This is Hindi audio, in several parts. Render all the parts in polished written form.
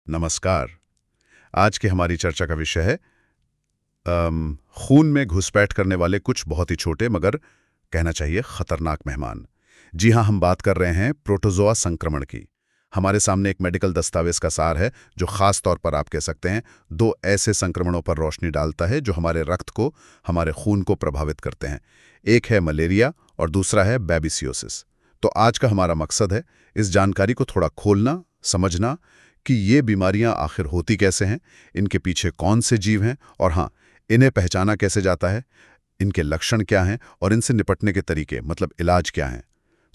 नमस्कार। आज की हमारी चर्चा का विषय है खून में घुसपैठ करने वाले कुछ बहुत ही छोटे मगर कहना चाहिए खतरनाक मेहमान। जी हाँ, हम बात कर रहे हैं प्रोटोजोआ संक्रमण की। हमारे सामने एक मेडिकल दस्तावेज का सार है जो खास तौर पर आप कह सकते हैं दो ऐसे संक्रमणों पर रोशनी डालता है जो हमारे रक्त को, हमारे खून को प्रभावित करते हैं। एक है मलेरिया और दूसरा है बेबिसियोसिस। तो आज का हमारा मकसद है इस जानकारी को थोड़ा खोलना, समझना कि ये बीमारियां आखिर होती कैसे हैं, इनके पीछे कौन से जीव हैं और हाँ, इन्हें पहचाना कैसे जाता है, इनके लक्षण क्या हैं और इनसे निपटने के तरीके मतलब इलाज क्या हैं।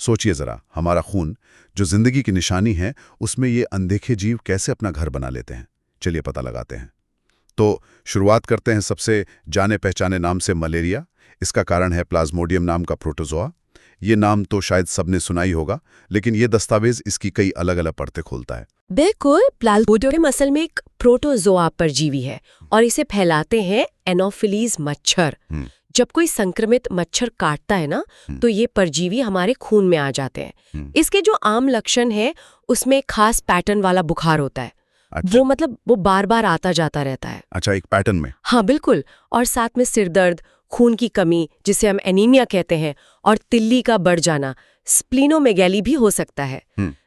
सोचिए ज़रा, हमारा खून जो ज़िंदगी की निशानी है, उसमें ये अनदेखे जीव कैसे अपना घर बना लेते हैं। चलिए पता लगाते हैं। तो शुरुआत करते हैं सबसे जाने पहचाने नाम से, मलेरिया। इसका कारण है प्लाज्मोडियम नाम का प्रोटोजोआ। ये नाम तो शायद सबने सुना ही होगा, लेकिन ये दस्तावेज इसकी कई अलग अलग परतें खोलता है। बिल्कुल, प्लाज्मोडियम असल में एक प्रोटोजोआ परजीवी है और इसे फैलाते हैं एनोफिलीज मच्छर। जब कोई संक्रमित मच्छर काटता है ना, तो ये परजीवी हमारे खून में आ जाते हैं। इसके जो आम लक्षण है, उसमें खास पैटर्न वाला बुखार होता है। अच्छा। वो बार बार आता जाता रहता है। अच्छा, एक पैटर्न में। हाँ बिल्कुल, और साथ में सिर दर्द, खून की कमी जिसे हम एनीमिया कहते हैं, और तिल्ली का बढ़ जाना, स्प्लीनोमेगैली भी हो सकता है।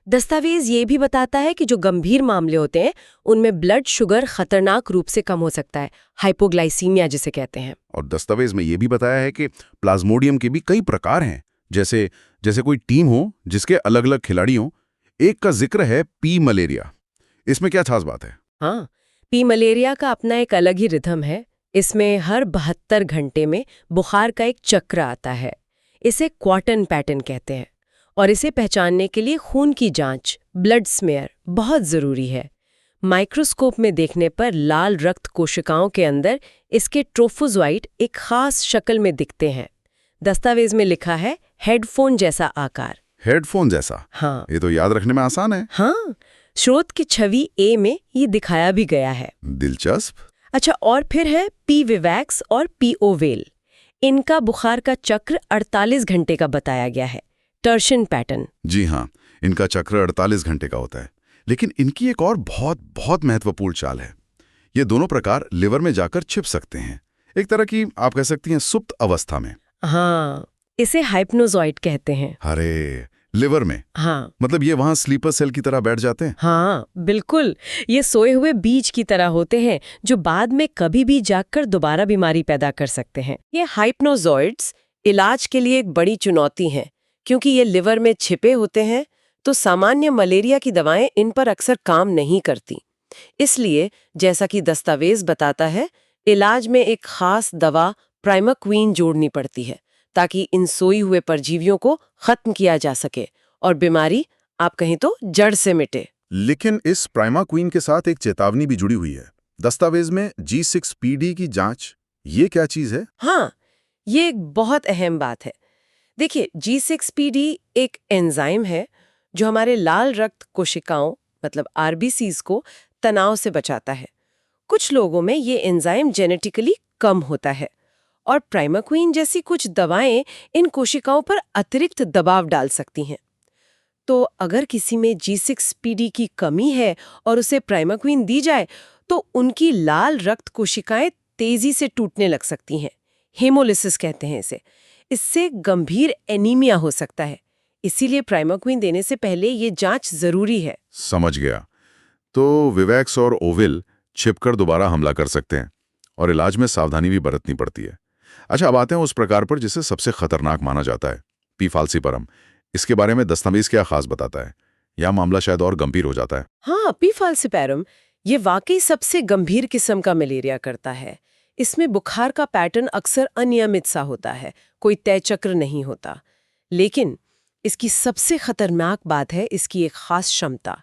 दस्तावेज ये भी बताता है कि जो गंभीर मामले होते हैं उनमें ब्लड शुगर खतरनाक रूप से कम हो सकता है, हाइपोग्लाइसीमिया जिसे कहते हैं। और दस्तावेज में ये भी बताया है कि प्लाज्मोडियम के भी कई प्रकार हैं। जैसे जैसे कोई टीम हो जिसके अलग अलग खिलाड़ी हों। एक का जिक्र है पी मलेरिया। इसमें क्या खास बात है? हाँ, पी मलेरिया का अपना एक अलग ही रिथम है। इसमें हर 72 घंटे में बुखार का एक चक्र आता है। इसे क्वार्टन पैटर्न कहते हैं और इसे पहचानने के लिए खून की जांच, ब्लड स्मेयर बहुत जरूरी है। माइक्रोस्कोप में देखने पर लाल रक्त कोशिकाओं के अंदर इसके ट्रोफोजोइट एक खास शक्ल में दिखते हैं। दस्तावेज में लिखा है हेडफोन जैसा आकार। हेडफोन जैसा? हाँ। ये तो याद रखने में आसान है। हाँ, स्रोत की छवि ए में ये दिखाया भी गया है। दिलचस्प। अच्छा, और फिर है पी विवैक्स और पी ओवेल। इनका बुखार का चक्र 48 घंटे का बताया गया है, टर्शन पैटर्न। जी हाँ, इनका चक्र 48 घंटे का होता है। लेकिन इनकी एक और बहुत बहुत महत्वपूर्ण चाल है। ये दोनों प्रकार लिवर में जाकर छिप सकते हैं, एक तरह की आप कह सकती हैं सुप्त अवस्था में। हाँ, इसे हाइप्नोजॉइड कहते हैं। अरे, लिवर में? हाँ। मतलब ये वहां स्लीपर सेल की तरह बैठ जाते हैं? हाँ बिल्कुल, ये सोए हुए बीज की तरह होते हैं जो बाद में कभी भी जागकर दोबारा बीमारी पैदा कर सकते हैं। ये हाइप्नोजॉइड्स इलाज के लिए एक बड़ी चुनौती हैं, क्योंकि ये लिवर में छिपे होते हैं, तो सामान्य मलेरिया की दवाएं इन पर अक्सर काम नहीं करती। इसलिए जैसा कि दस्तावेज बताता है, इलाज में एक खास दवा प्राइमाक्वीन जोड़नी पड़ती है ताकि इन सोई हुए परजीवियों को खत्म किया जा सके और बीमारी आप कहें तो जड़ से मिटे। लेकिन इस प्राइमाक्वीन के साथ एक चेतावनी भी जुड़ी हुई है दस्तावेज में, G6PD की जांच। ये क्या चीज है? हाँ, ये एक बहुत अहम बात है। देखिए, G6PD एक एंजाइम है जो हमारे लाल रक्त कोशिकाओं मतलब आरबीसीज को तनाव से बचाता है। कुछ लोगों में ये एंजाइम जेनेटिकली कम होता है और प्राइमाक्वीन जैसी कुछ दवाएं इन कोशिकाओं पर अतिरिक्त दबाव डाल सकती हैं। तो अगर किसी में G6PD की कमी है और उसे प्राइमाक्वीन दी जाए, तो उनकी लाल रक्त कोशिकाएं तेजी से टूटने लग सकती हैं। हेमोलिसिस कहते हैं इसे। इससे गंभीर एनीमिया हो सकता है। इसीलिए प्राइमाक्वीन देने से पहले ये जांच जरूरी है। समझ गया। तो विवैक्स और ओविल छिपकर दोबारा हमला कर सकते हैं और इलाज में सावधानी भी बरतनी पड़ती है। अच्छा, अब आते हैं उस प्रकार पर जिसे सबसे खतरनाक माना जाता है, पी फाल्सीपरम। इसके बारे में दस्तावेज क्या खास बताता है? यह मामला शायद और गंभीर हो जाता है। हाँ, पी फाल्सीपैरम ये वाकई सबसे गंभीर किस्म का मलेरिया करता है। इसमें बुखार का पैटर्न अक्सर अनियमित सा होता है, कोई तय चक्र नहीं होता। लेकिन इसकी सबसे खतरनाक बात है इसकी एक खास क्षमता।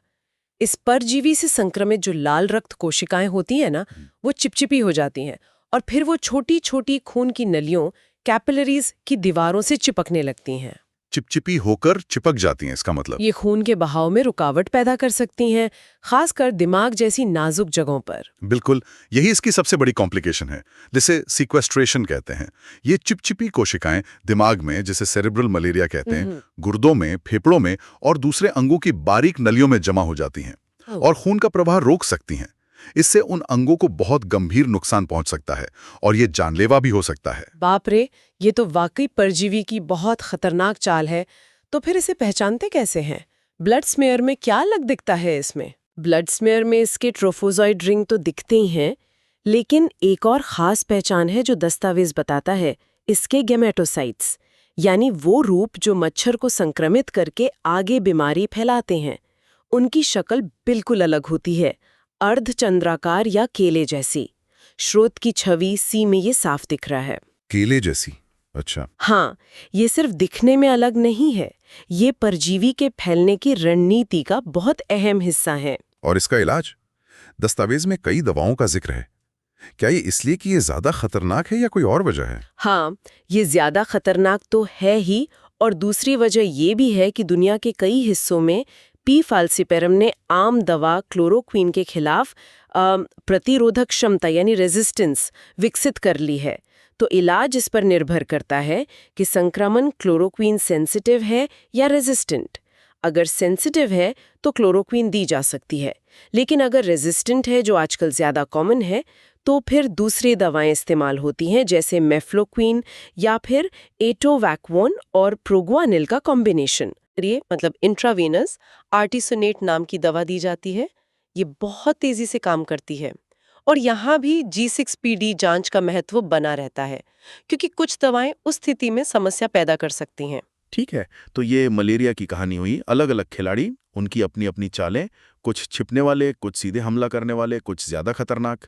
इस परजीवी से संक्रमित जो लाल रक्त कोशिकाएं होती हैं ना, वो चिपचिपी हो जाती हैं और फिर वो छोटी छोटी खून की नलियों, कैपिलरीज की दीवारों से चिपकने लगती हैं। चिपचिपी होकर चिपक जाती हैं, इसका मतलब? ये खून के बहाव में रुकावट पैदा कर सकती हैं, खासकर दिमाग जैसी नाजुक जगहों पर। बिल्कुल, यही इसकी सबसे बड़ी कॉम्प्लिकेशन है, जिसे सीक्वेस्ट्रेशन कहते हैं। ये चिपचिपी कोशिकाएं दिमाग में, जिसे सेरेब्रल मलेरिया कहते हैं, गुर्दों में, फेफड़ों में और दूसरे अंगों की बारीक नलियों में जमा हो जाती हैं। और खून का प्रवाह रोक सकती हैं। इससे उन अंगों को बहुत गंभीर नुकसान पहुंच सकता है और ये जानलेवा भी हो सकता है। बाप रे, ये तो वाकई परजीवी की बहुत खतरनाक चाल है। तो फिर इसे पहचानते कैसे हैं? ब्लड स्मेयर में क्या अलग दिखता है इसमें? ब्लड स्मेयर में इसके ट्रोफोजॉइड रिंग तो दिखते ही हैं, लेकिन एक और खास पहचान है जो दस्तावेज बताता है, इसके गैमेटोसाइट्स, यानी वो रूप जो मच्छर को संक्रमित करके आगे बीमारी फैलाते हैं। उनकी शक्ल बिल्कुल अलग होती है, अर्धचंद्राकार या केले जैसी। स्रोत की छवि सी में ये साफ दिख रहा है। केले जैसी? अच्छा। हाँ, ये सिर्फ दिखने में अलग नहीं है, ये परजीवी के फैलने की रणनीति का बहुत अहम हिस्सा है। और इसका इलाज? दस्तावेज में कई दवाओं का जिक्र है। क्या ये इसलिए कि ये ज्यादा खतरनाक है या कोई और वजह है? हाँ, ये ज्यादा खतरनाक तो है ही, और दूसरी वजह ये भी है कि दुनिया के कई हिस्सों में पी फाल्सिपेरम ने आम दवा क्लोरोक्वीन के खिलाफ प्रतिरोधक क्षमता यानी रेजिस्टेंस विकसित कर ली है। तो इलाज इस पर निर्भर करता है कि संक्रमण क्लोरोक्वीन सेंसिटिव है या रेजिस्टेंट। अगर सेंसिटिव है तो क्लोरोक्वीन दी जा सकती है, लेकिन अगर रेजिस्टेंट है, जो आजकल ज्यादा कॉमन है, तो फिर दूसरी दवाएं इस्तेमाल होती हैं, जैसे मेफ्लोक्वीन या फिर एटोवैक्वोन और प्रोग्वानिल का कॉम्बिनेशन। ये मतलब इंट्रावेनस आर्टिसोनेट नाम की दवा दी जाती है। ये बहुत तेजी से काम करती है। और यहाँ भी G6PD जांच का महत्व बना रहता है, क्योंकि कुछ दवाएं उस स्थिति में समस्या पैदा कर सकती हैं। ठीक है, तो ये मलेरिया की कहानी हुई। अलग अलग खिलाड़ी, उनकी अपनी अपनी चालें, कुछ छिपने वाले, कुछ सीधे हमला करने वाले, कुछ ज्यादा खतरनाक।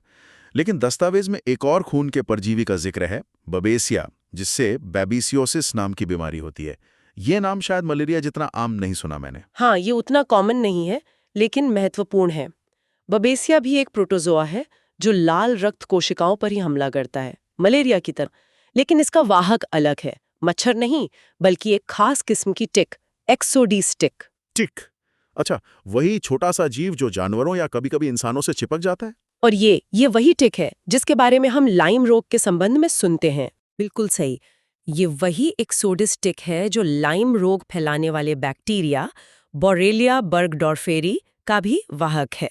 लेकिन दस्तावेज में एक और खून के परजीवी का जिक्र है, बबेसिया, जिससे बैबिसियोसिस नाम की बीमारी होती है। ये नाम शायद मलेरिया जितना आम नहीं सुना मैंने। हाँ, ये उतना कॉमन नहीं है, लेकिन महत्वपूर्ण है। बबेसिया भी एक प्रोटोजोआ है जो लाल रक्त कोशिकाओं पर ही हमला करता है, मलेरिया की तरह। लेकिन इसका वाहक अलग है, मच्छर नहीं, बल्कि एक खास किस्म की टिक, एक्सोडीस टिक। टिक? अच्छा, वही छोटा सा जीव जो जानवरों या कभी-कभी इंसानों से चिपक जाता है? और ये वही टिक है जिसके बारे में हम लाइम रोग के संबंध में सुनते हैं। बिल्कुल सही, ये वही एक्सोडिस टिक है जो लाइम रोग फैलाने वाले बैक्टीरिया बोरेलिया बर्गडॉर्फेरी का भी वाहक है।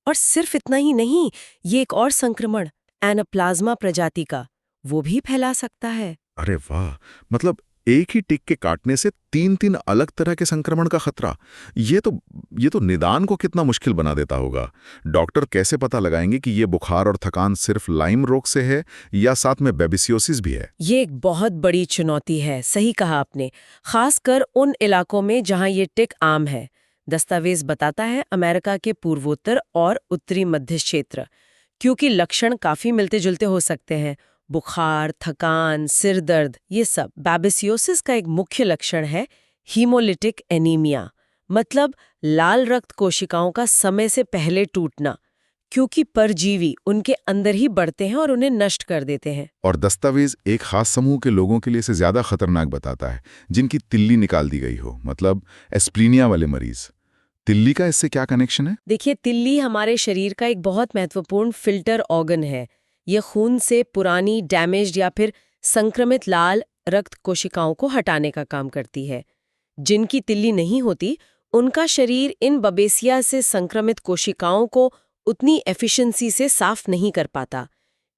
और सिर्फ इतना ही नहीं, ये एक और संक्रमण एनाप्लाज्मा प्रजाति का वो भी फैला सकता है। अरे वाह! मतलब एक ही टिक के काटने से 3 अलग तरह के संक्रमण का खतरा। ये तो निदान को कितना मुश्किल बना देता होगा। डॉक्टर कैसे पता लगाएंगे कि ये बुखार और थकान सिर्फ लाइम रोग से है या साथ में बेबिसियोसिस भी है? ये एक बहुत बड़ी चुनौती है, सही कहा आपने, खासकर उन इलाकों में जहां ये टिक आम है। दस्तावेज बताता है अमेरिका के पूर्वोत्तर और उत्तरी मध्य क्षेत्र, क्योंकि लक्षण काफी मिलते जुलते हो सकते हैं, बुखार, थकान, सिर दर्द, ये सब। बैबिसियोसिस का एक मुख्य लक्षण है हीमोलिटिक एनीमिया, मतलब लाल रक्त कोशिकाओं का समय से पहले टूटना, क्योंकि परजीवी उनके अंदर ही बढ़ते हैं और उन्हें नष्ट कर देते हैं। और दस्तावेज एक खास समूह के लोगों के लिए इसे ज्यादा खतरनाक बताता है, जिनकी तिल्ली निकाल दी गई हो, मतलब एस्प्लीनिया वाले मरीज। तिल्ली का इससे क्या कनेक्शन है? देखिए, तिल्ली हमारे शरीर का एक बहुत महत्वपूर्ण फिल्टर ऑर्गन है। ये खून से पुरानी, डैमेज्ड या फिर संक्रमित लाल रक्त कोशिकाओं को हटाने का काम करती है। जिनकी तिल्ली नहीं होती, उनका शरीर इन बबेसिया से संक्रमित कोशिकाओं को उतनी एफिशिएंसी से साफ नहीं कर पाता।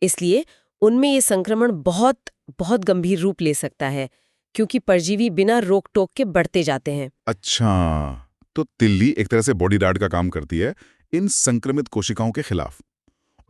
इसलिए उनमें ये संक्रमण बहुत बहुत गंभीर रूप ले सकता है, क्योंकि परजीवी बिना रोक टोक के बढ़ते जाते हैं। अच्छा, तो तिल्ली एक तरह से बॉडीगार्ड का काम करती है इन संक्रमित कोशिकाओं के खिलाफ।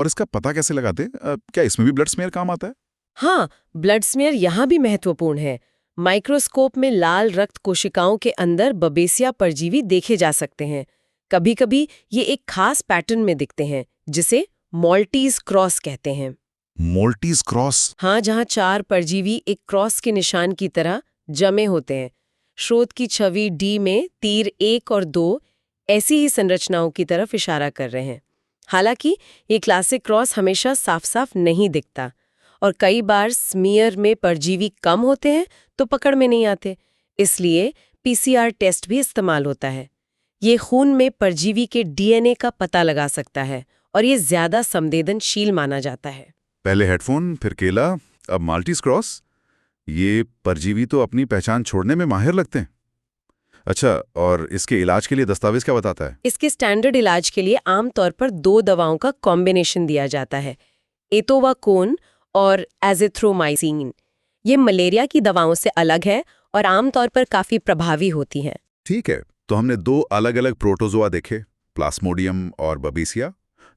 और इसका पता कैसे लगाते? क्या इसमें भी ब्लड स्मेयर काम आता है? हाँ, ब्लड स्मेयर यहाँ भी महत्वपूर्ण है। माइक्रोस्कोप में लाल रक्त कोशिकाओं के अंदर बबेसिया परजीवी देखे जा सकते हैं। कभी-कभी ये एक खास पैटर्न में दिखते हैं, जिसे मॉल्टीज क्रॉस कहते हैं। मोल्टीज क्रॉस? हाँ, जहाँ 4 परजीवी एक क्रॉस के निशान की तरह जमे होते हैं। स्रोत की छवि डी में तीर 1 और 2 ऐसी ही संरचनाओं की तरफ इशारा कर रहे हैं। हालांकि ये क्लासिक क्रॉस हमेशा साफ-साफ नहीं दिखता, और कई बार स्मीयर में परजीवी कम होते हैं तो पकड़ में नहीं आते। इसलिए PCR टेस्ट भी इस्तेमाल होता है। ये खून में परजीवी के DNA का पता लगा सकता है, और ये ज्यादा संवेदनशील माना जाता है। पहले हेडफोन, फिर केला, अब माल्टीज क्रॉस। ये परजीवी तो अपनी पहचान छोड़ने में माहिर लगते हैं। अच्छा, और इसके इलाज के लिए दस्तावेज क्या बताता है? इसके स्टैंडर्ड इलाज के लिए आमतौर पर 2 दवाओं का कॉम्बिनेशन दिया जाता है, एतोवाकोन और एजिथ्रोमाइसिन। ये मलेरिया की दवाओं से अलग है और आमतौर पर काफी प्रभावी होती हैं। ठीक है, तो हमने 2 अलग-अलग प्रोटोजोआ देखे, प्लास्मोडियम और बबीसिया।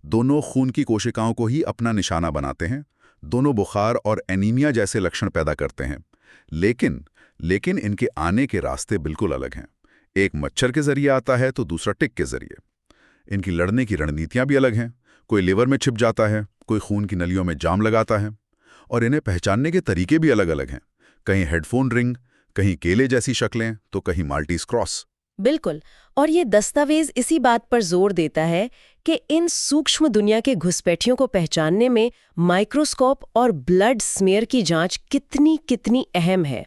दोनों खून की कोशिकाओं को ही अपना निशाना बनाते हैं। दोनों बुखार और एनीमिया जैसे लक्षण पैदा करते हैं। लेकिन इनके आने के रास्ते बिल्कुल अलग हैं। एक मच्छर के जरिए आता है तो दूसरा टिक के जरिए। इनकी लड़ने की रणनीतियां भी अलग हैं। कोई लिवर में छिप जाता है, कोई खून की नलियों में जाम लगाता है। और इन्हें पहचानने के तरीके भी अलग-अलग हैं। कहीं हेडफोन रिंग, कहीं केले जैसी शक्लें, तो कहीं माल्टीज क्रॉस। बिल्कुल, और ये दस्तावेज इसी बात पर जोर देता है कि इन सूक्ष्म दुनिया के घुसपैठियों को पहचानने में माइक्रोस्कोप और ब्लड स्मीयर की जांच कितनी अहम है।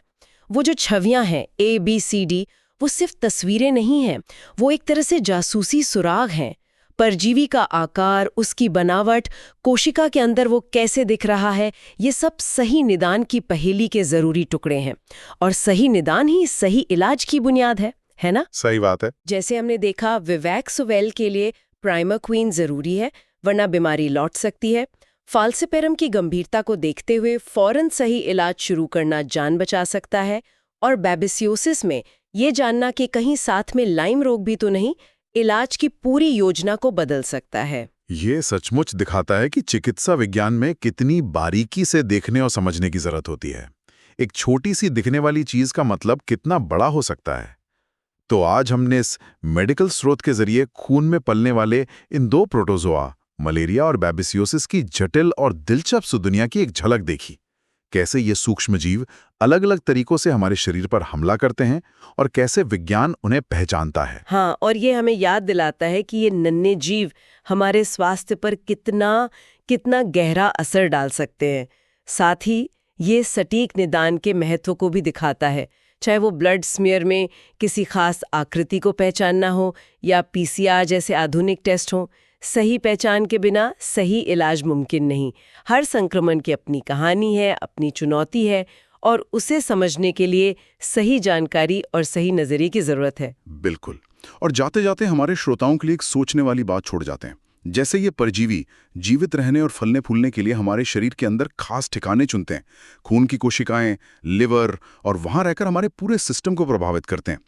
वो जो छवियां हैं ABCD, वो सिर्फ तस्वीरें नहीं हैं, वो एक तरह से जासूसी सुराग हैं। परजीवी का आकार, उसकी बनावट, कोशिका के अंदर वो कैसे दिख रहा है, ये सब सही निदान की पहेली के जरूरी टुकड़े हैं। और सही निदान ही सही इलाज की बुनियाद है ना? सही बात है। जैसे हमने देखा, विवैक्सोवेल के लिए प्राइमोक्विन जरूरी है, वरना बीमारी लौट सकती है। फाल्सिपेरम की गंभीरता को देखते हुए फौरन सही इलाज शुरू करना जान बचा सकता है। और बैबिसियोसिस में ये जानना कि कहीं साथ में लाइम रोग भी तो नहीं, इलाज की पूरी योजना को बदल सकता है। ये सचमुच दिखाता है कि चिकित्सा विज्ञान में कितनी बारीकी से देखने और समझने की जरूरत होती है। एक छोटी सी दिखने वाली चीज का मतलब कितना बड़ा हो सकता है। तो आज हमने इस मेडिकल स्रोत के जरिए खून में पलने वाले इन 2 प्रोटोजोआ, मलेरिया और बैबिसियोसिस की जटिल और दिलचस्प दुनिया की एक झलक देखी। कैसे ये सूक्ष्म जीव अलग अलग तरीकों से हमारे शरीर पर हमला करते हैं और कैसे विज्ञान उन्हें पहचानता है। हाँ, और ये हमें याद दिलाता है कि ये नन्हे जीव हमारे स्वास्थ्य पर कितना गहरा असर डाल सकते हैं। साथ ही ये सटीक निदान के महत्व को भी दिखाता है, चाहे वो ब्लड स्मीयर में किसी खास आकृति को पहचानना हो या PCR जैसे आधुनिक टेस्ट हो। सही पहचान के बिना सही इलाज मुमकिन नहीं। हर संक्रमण की अपनी कहानी है, अपनी चुनौती है, और उसे समझने के लिए सही जानकारी और सही नजरिए की जरूरत है। बिल्कुल। और जाते जाते हमारे श्रोताओं के लिए एक सोचने वाली बात छोड़ जाते हैं। जैसे ये परजीवी जीवित रहने और फलने फूलने के लिए हमारे शरीर के अंदर खास ठिकाने चुनते हैं, खून की कोशिकाएं, लिवर, और वहां रहकर हमारे पूरे सिस्टम को प्रभावित करते हैं।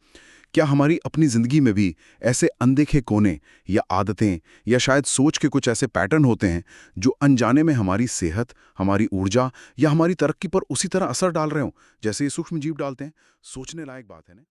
क्या हमारी अपनी जिंदगी में भी ऐसे अनदेखे कोने या आदतें या शायद सोच के कुछ ऐसे पैटर्न होते हैं जो अनजाने में हमारी सेहत, हमारी ऊर्जा या हमारी तरक्की पर उसी तरह असर डाल रहे हों जैसे ये सूक्ष्म जीव डालते हैं? सोचने लायक बात है ना।